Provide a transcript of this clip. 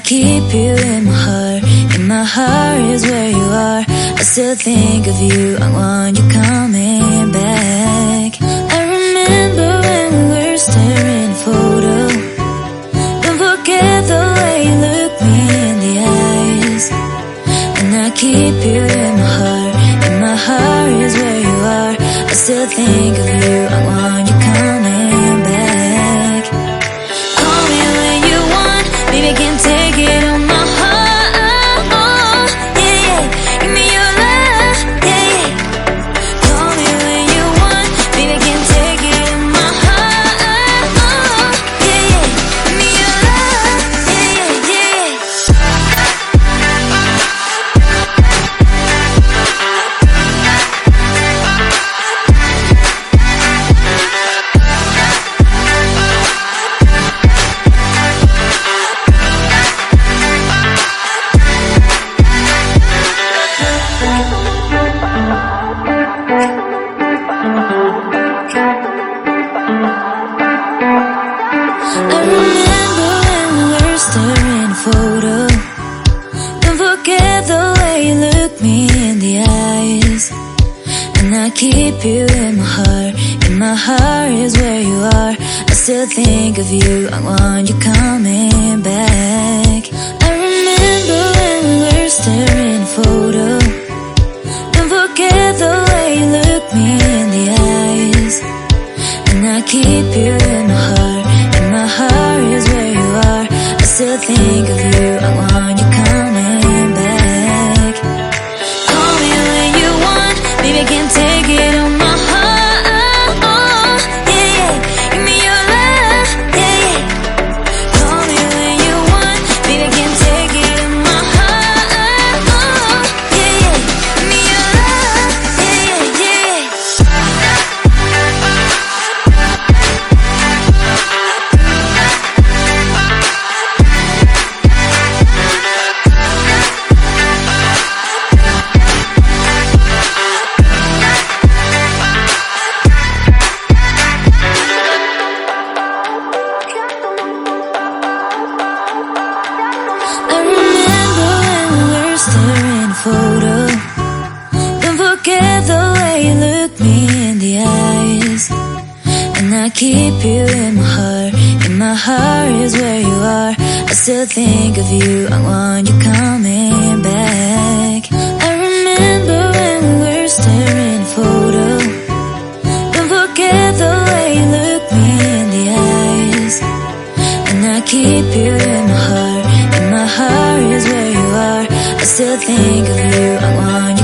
keep you in my heart. In my heart is where you are. I still think of you. I want you coming back. I remember when we were staring at a photo. Don't forget the way you look me in the eyes. And I keep you in my heart. In my heart is where you are. I still think of you. I want you coming back. Call me when you want. Baby, I can't take it on my heart. Yeah, yeah. Give me your love. Yeah, yeah. Call me when you want. Baby, I can't take it on my heart. Yeah, yeah. Give me your love. Yeah, yeah, I remember when we were staring at a photo. Don't forget the way you look me in the eyes. And I keep you in my heart. In my heart is where you are. I still think of you. I want you coming back. I remember when we were staring at a photo. Don't forget the way you look me in the eyes. And I keep you in my heart. In my heart is where you are. I still think of you. I want you coming back. Call me when you want. Baby, I can't take it on my heart. Yeah, yeah. Give me your love. Yeah, yeah. Call me when you want. Baby, I can't take it on my heart. Yeah, yeah. Give me your love. Yeah, yeah, I remember when we were staring at a photo. Don't forget the way you look me in the eyes. And I keep you in my heart. In my heart is where you are. I still think of you. I want you coming back. I remember when we were staring at a photo. Don't forget the way you look me in the eyes. And I keep you in my heart. In my heart is where you are. I still think of you. I want